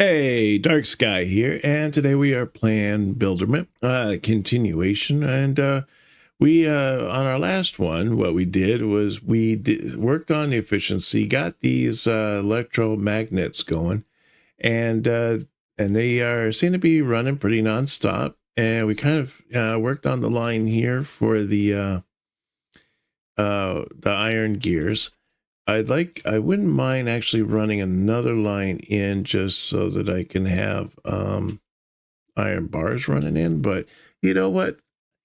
Hey, Dark Sky here, and today we are playing Builderment, continuation, and we on our last one, what we did was worked on the efficiency, got these electromagnets going, and they are seem to be running pretty nonstop, and we kind of worked on the line here for the iron gears. I wouldn't mind actually running another line in just so that I can have iron bars running in, but you know what?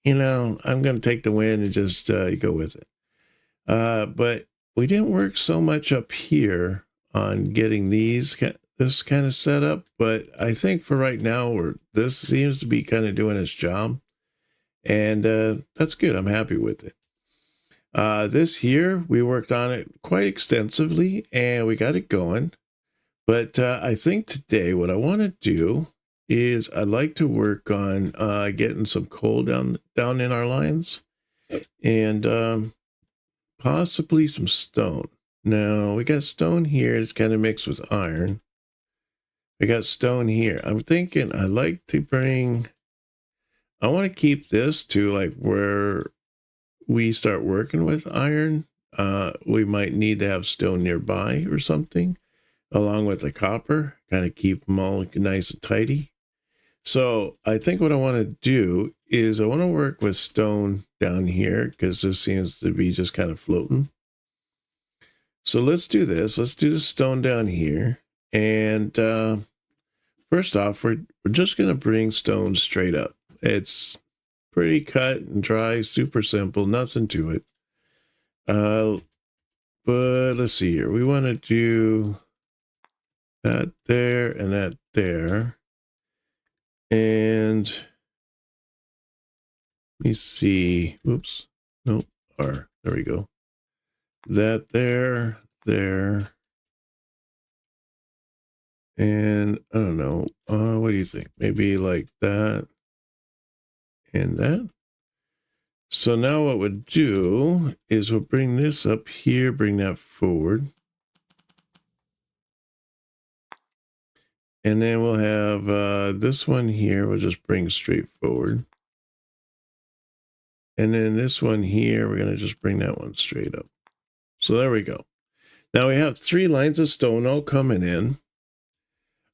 I'm going to take the win and just go with it. But we didn't work so much up here on getting this kind of set up, but I think for right now, this seems to be kind of doing its job, and that's good. I'm happy with it. This year, we worked on it quite extensively, and we got it going. But I think today what I want to do is I'd like to work on getting some coal down in our lines, and possibly some stone. Now, we got stone here. It's kind of mixed with iron. I got stone here. I'm thinking I want to keep this to like where we start working with iron. We might need to have stone nearby or something, along with the copper, kind of keep them all nice and tidy. So I think what I want to do is I want to work with stone down here because this seems to be just kind of floating. So let's do this. Let's do the stone down here. And first off, we're just going to bring stone straight up. It's pretty cut and dry, super simple, nothing to it. But let's see here. We want to do that there and that there. And let me see. Oops. Nope. R. There we go. That there. And I don't know. What do you think? Maybe like that and that. So now what we'll do is we'll bring this up here, bring that forward. And then we'll have this one here, we'll just bring straight forward. And then this one here, we're going to just bring that one straight up. So there we go. Now we have 3 lines of stone all coming in.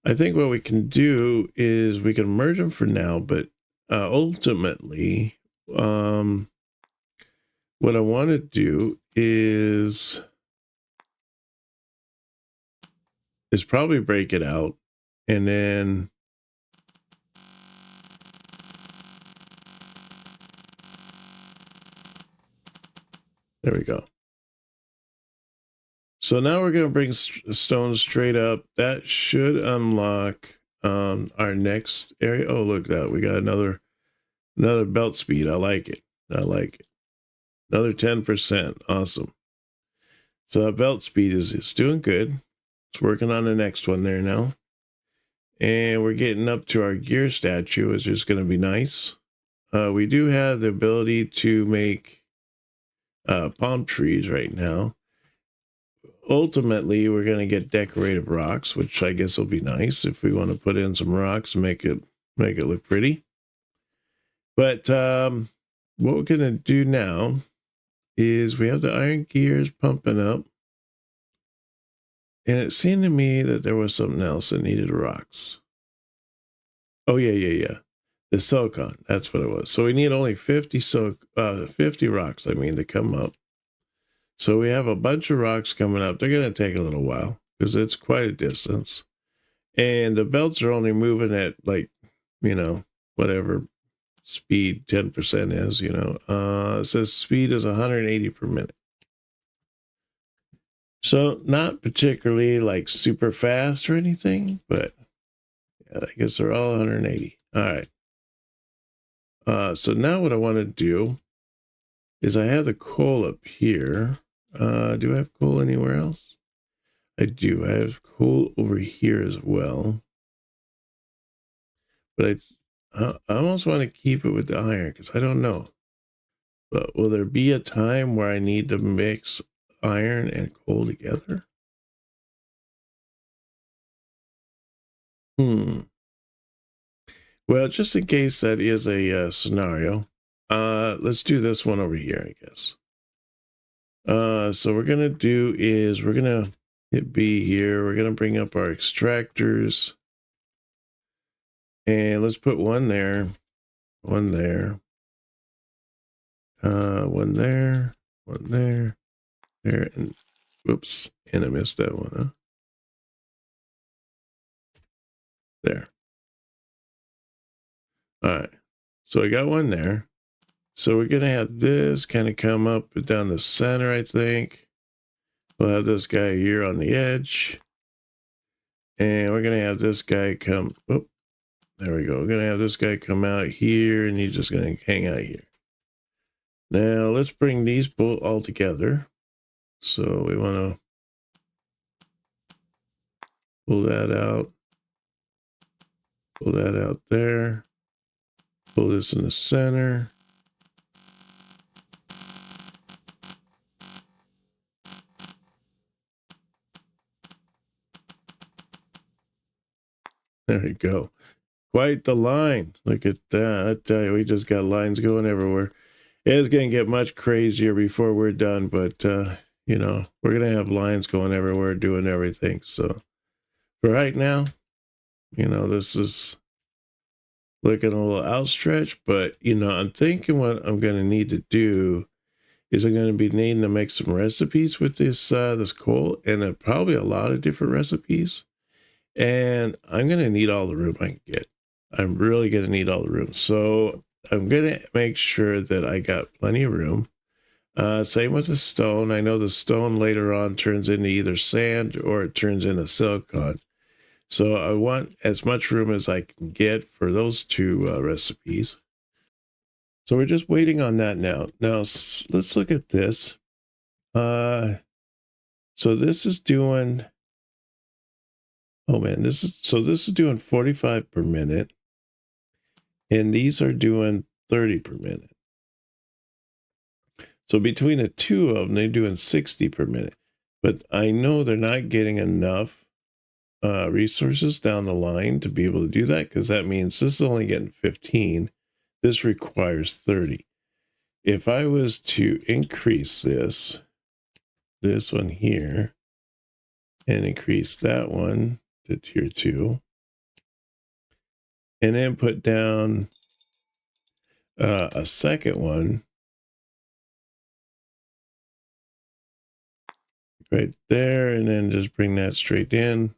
I think what we can do is we can merge them for now, but ultimately, what I want to do is probably break it out, and then there we go. So now we're going to bring stone straight up. That should unlock our next area. Oh, look at that. We got another belt speed. I like it. Another 10%. Awesome. So that belt speed is doing good. It's working on the next one there now. And we're getting up to our gear statue, which is going to be nice. We do have the ability to make palm trees right now. Ultimately, we're going to get decorative rocks, which I guess will be nice if we want to put in some rocks and make it look pretty. But what we're going to do now is we have the iron gears pumping up. And it seemed to me that there was something else that needed rocks. Oh, yeah. The silicon, that's what it was. So we need only 50 rocks, to come up. So we have a bunch of rocks coming up. They're going to take a little while because it's quite a distance. And the belts are only moving at whatever speed 10% is, It says speed is 180 per minute. So not particularly like super fast or anything, but yeah, I guess they're all 180. All right. So now what I want to do is I have the coal up here. Do I have coal anywhere else? I do. I have coal over here as well. But I almost want to keep it with the iron because I don't know. But will there be a time where I need to mix iron and coal together? Well, just in case that is a scenario, let's do this one over here, I guess. So we're gonna do is we're gonna hit B here. We're gonna bring up our extractors, and let's put one there, one there, one there, one there, there, and whoops, and I missed that one. Huh? There. All right. So I got one there. So we're gonna have this kind of come up down the center, I think. We'll have this guy here on the edge. And we're going to have this guy come, oh, there we go. We're going to have this guy come out here, and he's just going to hang out here. Now, let's bring these both all together. So we want to pull that out there, pull this in the center. There we go. Quite the line. Look at that. I tell you, we just got lines going everywhere. It's going to get much crazier before we're done, but, you know, we're going to have lines going everywhere, doing everything. So for right now, you know, this is looking a little outstretched, but, you know, I'm thinking what I'm going to need to do is I'm going to be needing to make some recipes with this, this coal, and probably a lot of different recipes. And I'm going to need all the room I can get. I'm really going to need all the room. So I'm going to make sure that I got plenty of room. Same with the stone. I know the stone later on turns into either sand or it turns into silicon. So I want as much room as I can get for those two recipes. So we're just waiting on that now. Now let's look at this. So this is doing, oh man, this is doing 45 per minute. And these are doing 30 per minute. So between the two of them, they're doing 60 per minute. But I know they're not getting enough resources down the line to be able to do that, because that means this is only getting 15. This requires 30. If I was to increase this one here, and increase that one to tier 2, and then put down a second one right there, and then just bring that straight in.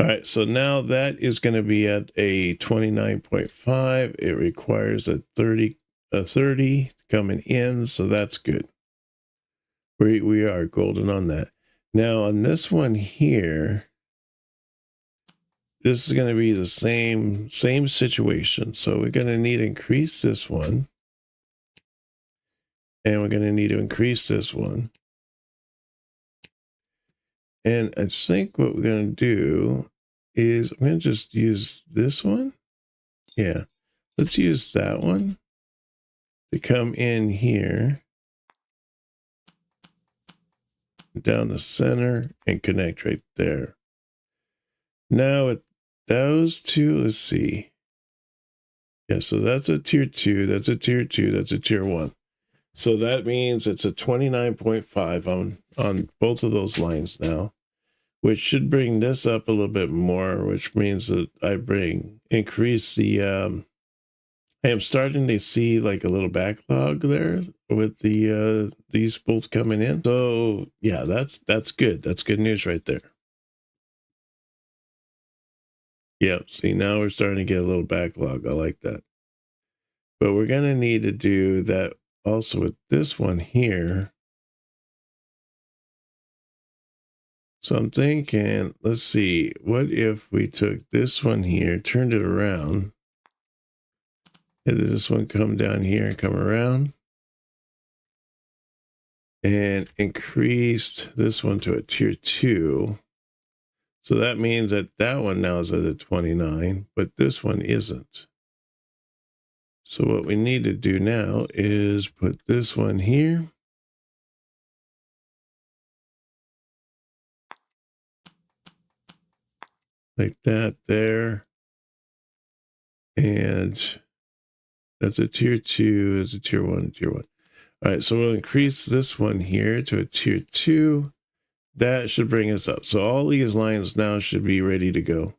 All right, so now that is going to be at a 29.5. It requires a 30 coming in, so that's good. We are golden on that. Now on this one here, this is going to be the same situation. So we're going to need to increase this one, and we're going to need to increase this one. And I think what we're going to do is I'm going to just use this one. Yeah, let's use that one to come in here, down the center, and connect right there. Now with those two, let's see. Yeah, so that's a tier 2, that's a tier 2, that's a tier 1. So that means it's a 29.5 on both of those lines now, which should bring this up a little bit more, which means that I increase the, I am starting to see like a little backlog there with the, these bolts coming in. So yeah, that's good. That's good news right there. Yep. See, now we're starting to get a little backlog. I like that. But we're going to need to do that also with this one here. So I'm thinking, let's see, what if we took this one here, turned it around, and this one come down here and come around, and increased this one to a tier 2. So that means that that one now is at a 29, but this one isn't. So what we need to do now is put this one here. like that there. And that's a tier 2, is a tier 1, tier 1. All right, so we'll increase this one here to a tier 2. That should bring us up. So all these lines now should be ready to go.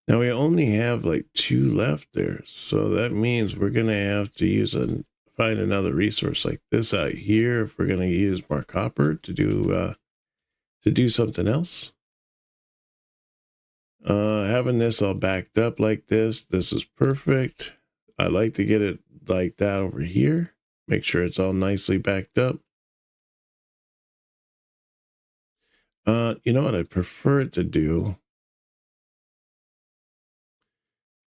Now we only have like 2 left there. So that means we're going to have to find another resource like this out here if we're going to use more copper to do something else. Having this all backed up like this is perfect. I like to get it like that over here. Make sure it's all nicely backed up. You know what I prefer it to do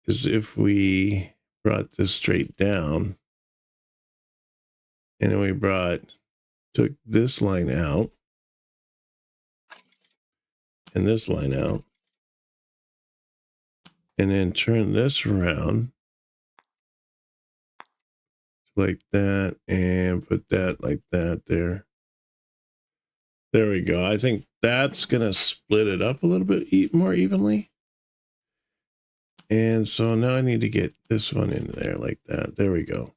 is if we brought this straight down and then we took this line out and this line out and then turn this around like that and put that like that there. There we go. I think that's going to split it up a little bit more evenly. And so now I need to get this one in there like that. There we go.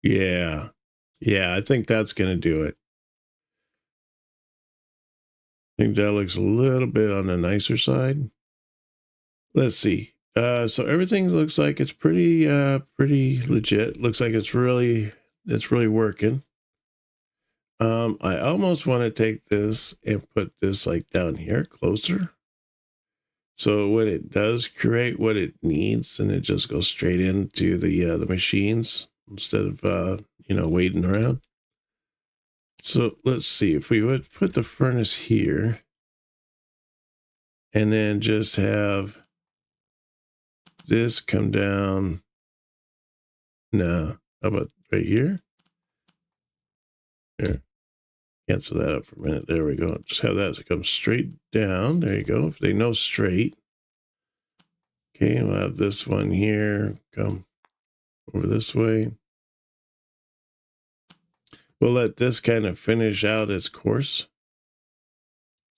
Yeah. Yeah, I think that's going to do it. I think that looks a little bit on the nicer side. Let's see. So everything looks like it's pretty legit. Looks like it's really working. I almost want to take this and put this like down here closer. So when it does create what it needs, and it just goes straight into the machines instead of waiting around. So let's see if we would put the furnace here, and then just have this come down. No, how about right here? Here, cancel that up for a minute. There we go. Just have that come straight down. There you go. If they know straight. Okay, we'll have this one here come over this way. We'll let this kind of finish out its course.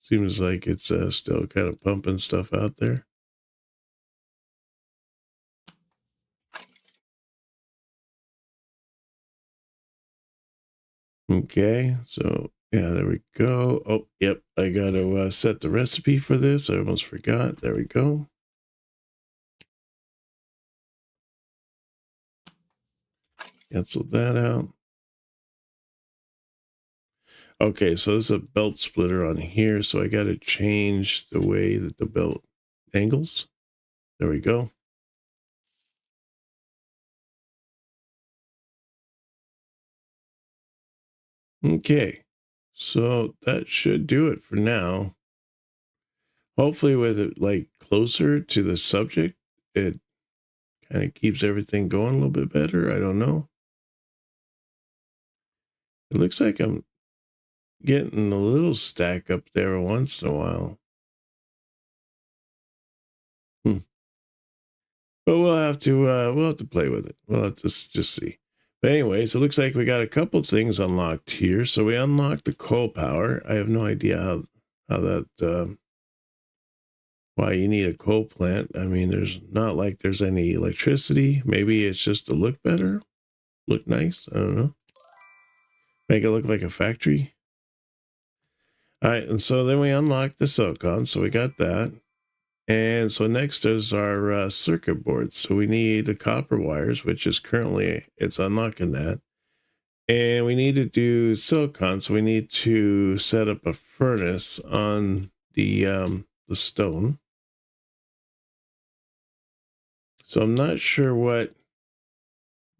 Seems like it's still kind of pumping stuff out there. Okay, so yeah, there we go. Oh, yep, I got to set the recipe for this. I almost forgot. There we go. Cancel that out. Okay, so there's a belt splitter on here, so I got to change the way that the belt angles. There we go. Okay, so that should do it for now. Hopefully with it like closer to the subject, it kind of keeps everything going a little bit better. I don't know. It looks like I'm getting a little stack up there once in a while. But we'll have to play with it. We'll have to just see. But anyways, it looks like we got a couple things unlocked here. So we unlocked the coal power. I have no idea how that why you need a coal plant. I mean, there's not like there's any electricity. Maybe it's just to look better, look nice. I don't know. Make it look like a factory. All right, and so then we unlocked the silicon. So we got that. And so next is our circuit board. So we need the copper wires, which is currently, it's unlocking that. And we need to do silicon. So we need to set up a furnace on the stone. So I'm not sure what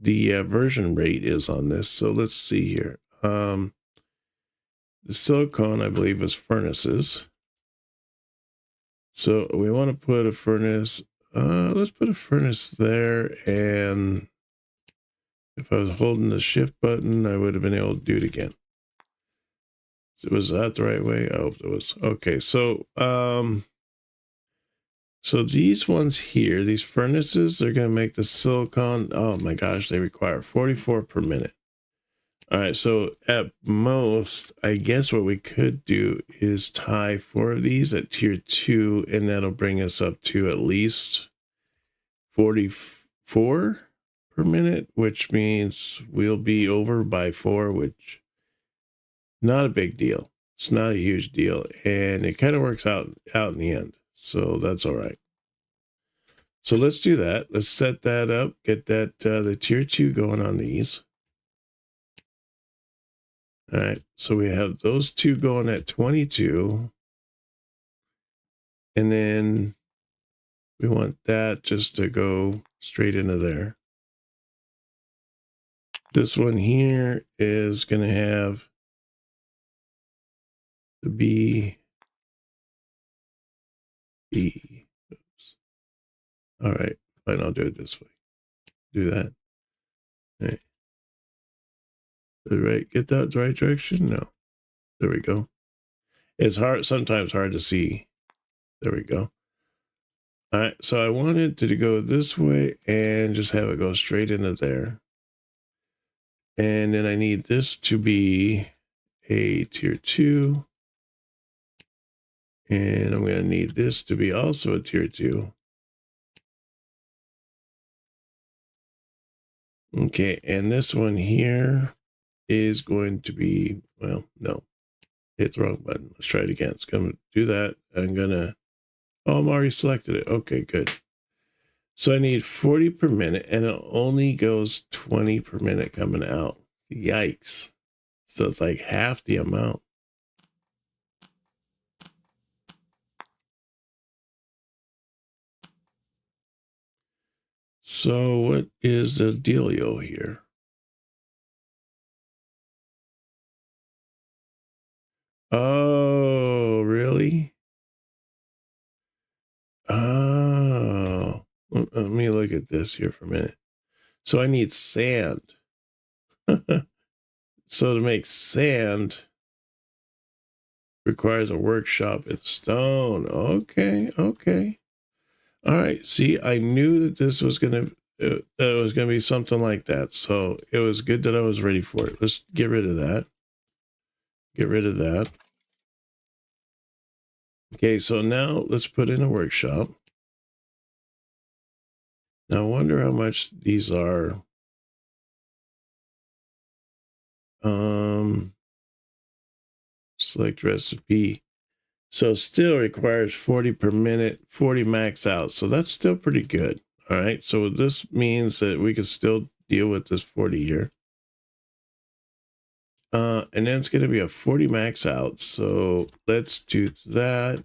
the version rate is on this. So let's see here. The silicon, I believe, is furnaces. So we want to put a furnace. Let's put a furnace there. And if I was holding the shift button, I would have been able to do it again. Was that the right way? I hope it was. Okay, so so these ones here, these furnaces, they're going to make the silicon. Oh my gosh, they require 44 per minute. All right, so at most, I guess what we could do is tie 4 of these at tier 2, and that'll bring us up to at least 44 per minute, which means we'll be over by 4, which not a big deal. It's not a huge deal, and it kind of works out in the end. So that's all right. So let's do that. Let's set that up, get that the tier 2 going on these. All right, so we have those two going at 22, and then we want that just to go straight into there. This one here is going to have the B. Oops. All right, fine, I'll do it this way. Do that. All right. Right, get that the right direction? No. There we go. It's sometimes hard to see. There we go. All right, so I wanted to go this way and just have it go straight into there. And then I need this to be a tier 2. And I'm going to need this to be also a tier 2. Okay, and this one here is going to be, well, no, hit the wrong button. Let's try it again. It's going to do that. I'm going to, oh, I'm already selected it. Okay, good. So I need 40 per minute, and it only goes 20 per minute coming out. Yikes. So it's like half the amount. So what is the dealio here? Oh, really? Oh, let me look at this here for a minute. So I need sand. So to make sand requires a workshop in stone. Okay, okay. All right. See, I knew that this was gonna that it was gonna be something like that. So it was good that I was ready for it. Let's get rid of that. Get rid of that. Okay, so now let's put in a workshop. Now I wonder how much these are. Select recipe. So still requires 40 per minute, 40 max out. So that's still pretty good. All right. So this means that we can still deal with this 40 here. And then it's going to be a 40 max out. So let's do that.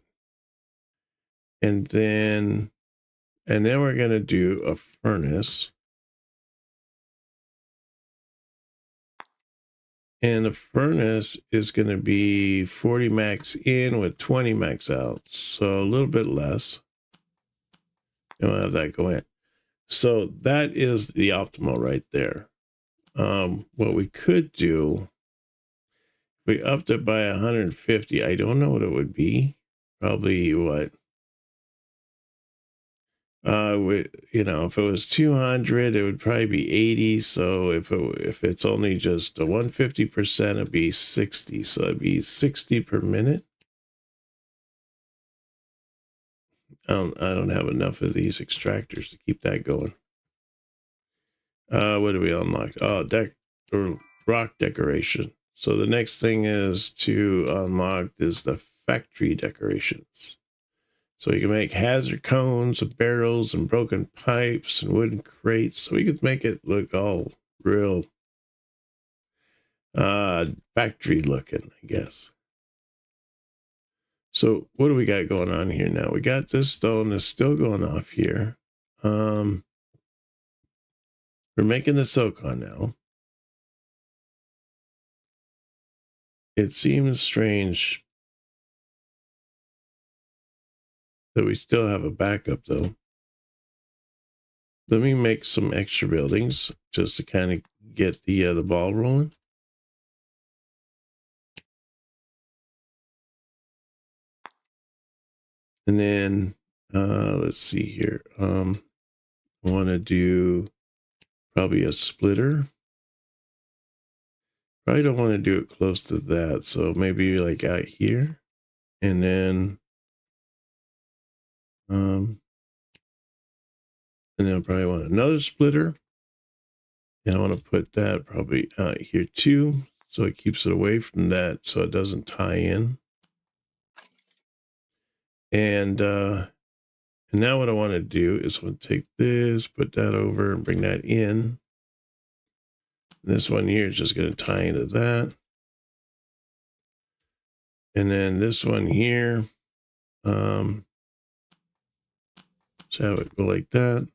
And then we're going to do a furnace. And the furnace is going to be 40 max in with 20 max out. So a little bit less. And we'll have that go in. So that is the optimal right there. What we could do, if we upped it by 150, I don't know what it would be. Probably what? If it was 200, it would probably be 80. So if it's only just a 150%, it'd be 60. So it'd be 60 per minute. I don't have enough of these extractors to keep that going. What do we unlock? Oh, rock decoration. So the next thing is to unlock is the factory decorations. So you can make hazard cones and barrels and broken pipes and wooden crates. So we could make it look all real factory looking, I guess. So what do we got going on here now? We got this stone that's still going off here. We're making the silicon now. It seems strange that we still have a backup though. Let me make some extra buildings just to kind of get the ball rolling. And then let's see here. I want to do probably a splitter. Probably don't want to do it close to that. So maybe like out here. And then I'll probably want another splitter. And I want to put that probably out here too. So it keeps it away from that so it doesn't tie in. And now what I want to do is I want to take this, put that over and bring that in. This one here is just going to tie into that. And then this one here, so have it go like that.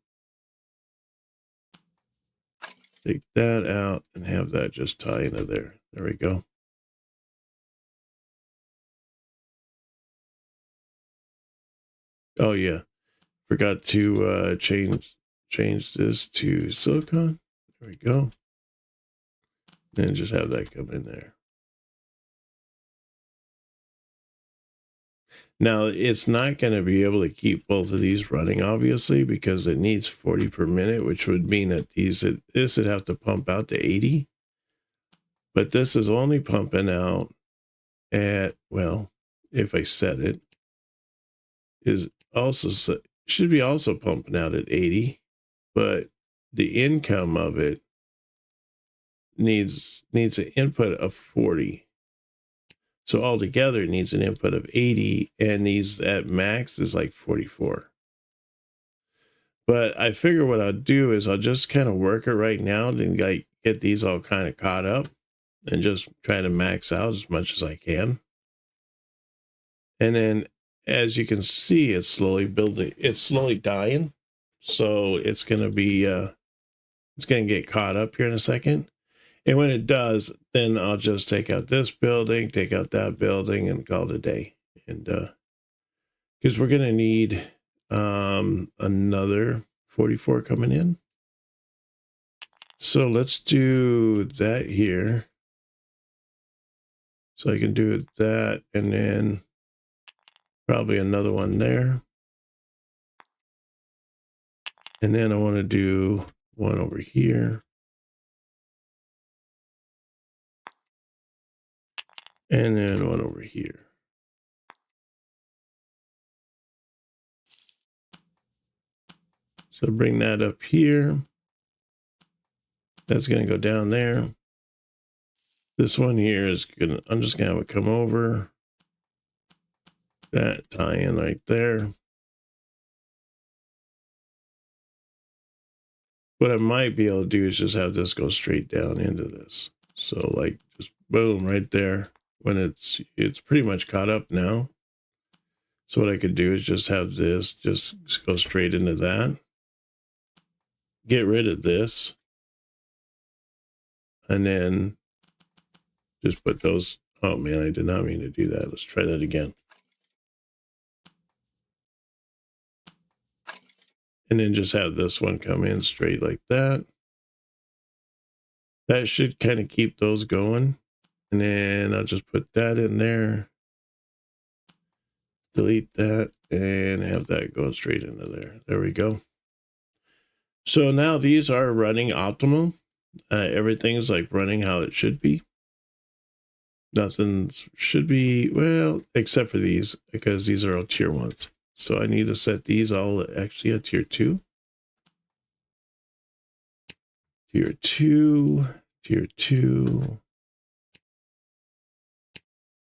Take that out and have that just tie into there. There we go. Oh yeah, forgot to change this to silicone. There we go. And just have that come in there. Now, it's not going to be able to keep both of these running, obviously, because it needs 40 per minute, which would mean that this would have to pump out to 80. But this is only pumping out at, well, if I set it, is also should be also pumping out at 80, but the income of it needs an input of 40. So altogether it needs an input of 80, and these at max is like 44. But I figure what I'll do is I'll just kind of work it right now and like get these all kind of caught up and just try to max out as much as I can. And then as you can see, it's slowly building, it's slowly dying. So it's going to be, it's going to get caught up here in a second. And when it does, then I'll just take out this building, take out that building, and call it a day. And because we're going to need another 44 coming in. So let's do that here. So I can do that, and then probably another one there. And then I want to do one over here. And then one over here. So bring that up here. That's going to go down there. This one here is going to, I'm just going to have it come over. That tie in right there. What I might be able to do is just have this go straight down into this. So like just boom right there when it's pretty much caught up now. So what I could do is just have this just go straight into that. Get rid of this. And then just put those. Oh man, I did not mean to do that. Let's try that again. And then just have this one come in straight like that. That should kind of keep those going. And then I'll just put that in there. Delete that and have that go straight into there. There we go. So now these are running optimal. Everything's like running how it should be. Nothing should be, well, except for these, because these are all tier 1s. So I need to set these all actually at tier 2. Tier 2, tier 2,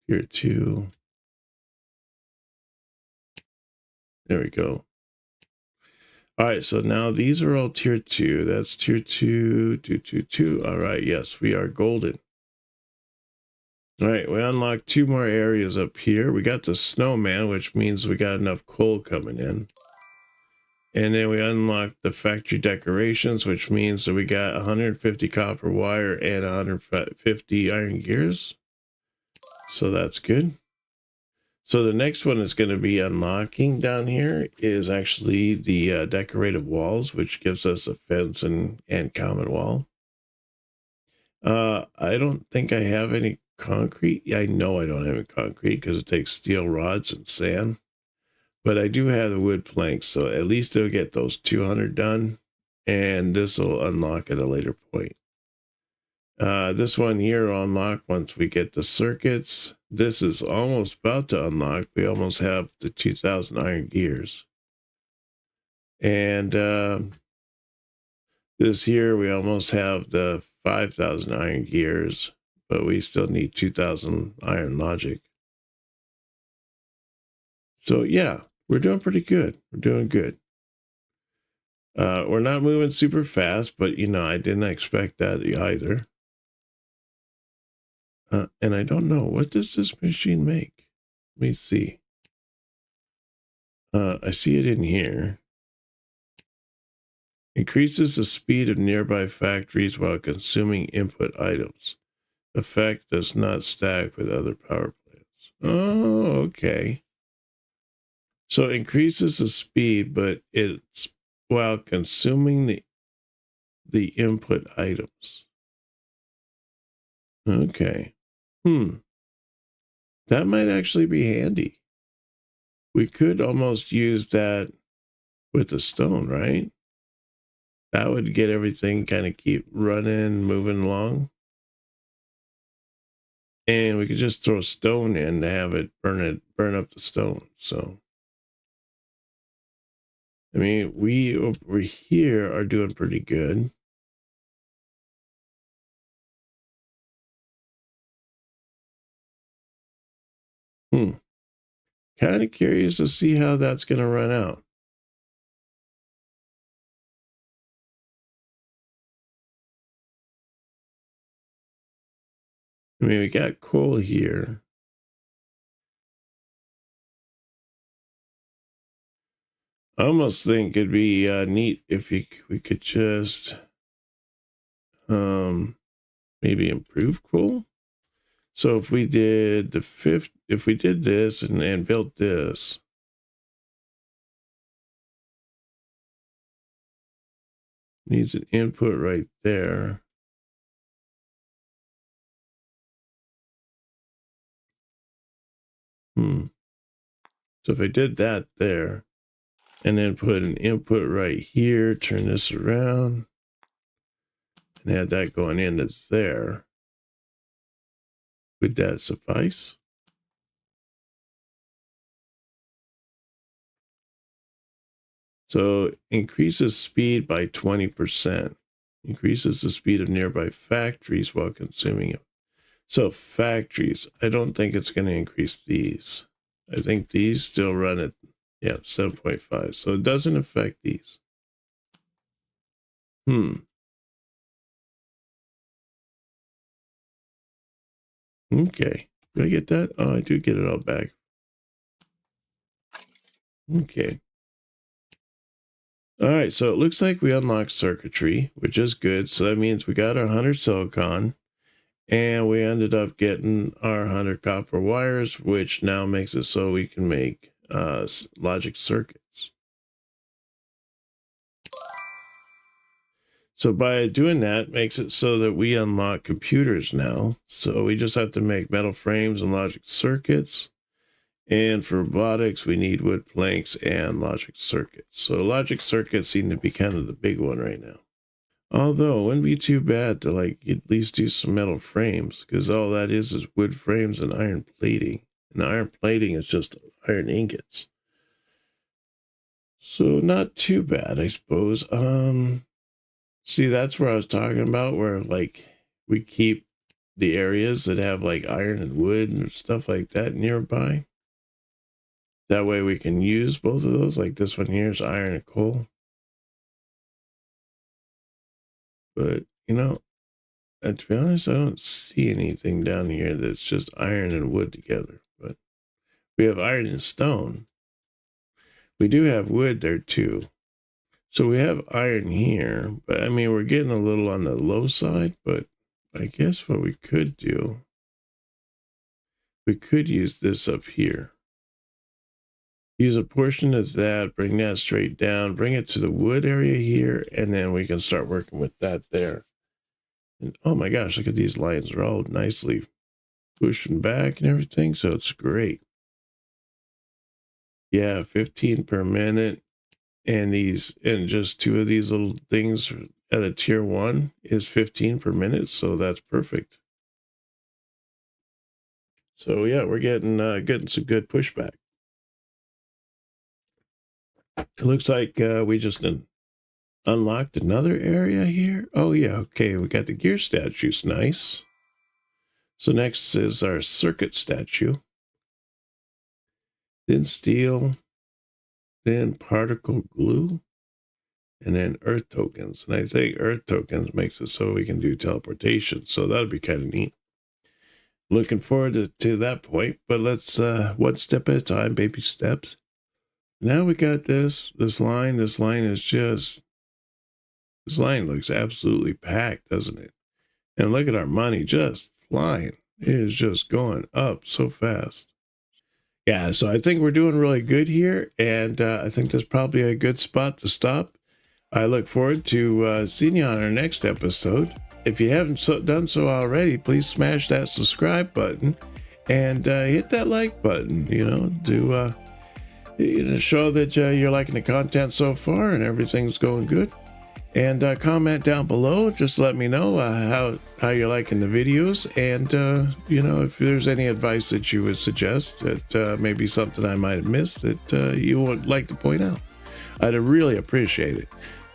tier 2. There we go. All right, so now these are all tier 2. That's tier 2, 2, 2, 2. All right, yes, we are golden. All right, we unlocked 2 more areas up here. We got the snowman, which means we got enough coal coming in. And then we unlocked the factory decorations, which means that we got 150 copper wire and 150 iron gears. So that's good. So the next one is going to be unlocking down here is actually the decorative walls, which gives us a fence and common wall. I don't think I have any concrete. Yeah, I know I don't have any concrete because it takes steel rods and sand. But I do have the wood planks, so at least it'll get those 200 done. And this will unlock at a later point. This one here will unlock once we get the circuits. This is almost about to unlock. We almost have the 2000 iron gears. And this here, we almost have the 5000 iron gears, but we still need 2000 iron logic. So yeah, we're doing pretty good. We're doing good. We're not moving super fast, but you know, I didn't expect that either. And I don't know, what does this machine make? Let me see. I see it in here. Increases the speed of nearby factories while consuming input items. Effect does not stack with other power plants. Oh, okay. So it increases the speed, but it's while consuming the input items. Okay. That might actually be handy. We could almost use that with the stone, right? That would get everything kind of keep running, moving along. And we could just throw stone in to have it burn up the stone. So, I mean, we over here are doing pretty good. Kind of curious to see how that's going to run out. I mean, we got coal here. I almost think it'd be neat if we could just maybe improve coal. So if we did if we did this and built this, needs an input right there. So if I did that there, and then put an input right here, turn this around, and have that going into there, would that suffice? So increases speed by 20%. Increases the speed of nearby factories while consuming it. So factories, I don't think it's going to increase these. I think these still run at, 7.5. So it doesn't affect these. Okay. Do I get that? Oh, I do get it all back. Okay. All right. So it looks like we unlocked circuitry, which is good. So that means we got our 100 silicon. And we ended up getting our 100 copper wires, which now makes it so we can make logic circuits. So by doing that, makes it so that we unlock computers now. So we just have to make metal frames and logic circuits. And for robotics, we need wood planks and logic circuits. So logic circuits seem to be kind of the big one right now. Although it wouldn't be too bad to like at least do some metal frames, because all that is wood frames and iron plating. And iron plating is just iron ingots. So not too bad, I suppose. See, that's where I was talking about, where like we keep the areas that have like iron and wood and stuff like that nearby. That way we can use both of those. Like this one here is iron and coal. But, you know, and to be honest, I don't see anything down here that's just iron and wood together. But we have iron and stone. We do have wood there too. So we have iron here. But I mean, we're getting a little on the low side. But I guess what we could do, we could use this up here. Use a portion of that, bring that straight down, bring it to the wood area here, and then we can start working with that there. And oh my gosh, look at these lines. They're all nicely pushing back and everything, so it's great. Yeah, 15 per minute. And just two of these little things at a tier 1 is 15 per minute, so that's perfect. So yeah, we're getting some good pushback. It looks like we just unlocked another area here. Oh yeah, okay, we got the gear statues, nice. So next is our circuit statue. Then steel, then particle glue, and then earth tokens. And I think earth tokens makes it so we can do teleportation. So that'll be kind of neat. Looking forward to that point, but let's one step at a time, baby steps. Now we got this line. This line looks absolutely packed, doesn't it? And look at our money just flying. It is just going up so fast. Yeah, so I think we're doing really good here, and I think that's probably a good spot to stop. I look forward to seeing you on our next episode. If you haven't done so already, please smash that subscribe button and hit that like button, to show that you're liking the content so far and everything's going good. And comment down below, just let me know how you're liking the videos, and if there's any advice that you would suggest that maybe something I might have missed that you would like to point out. I'd really appreciate it.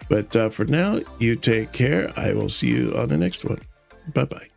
But for now, you take care. I will see you on the next one. Bye-bye.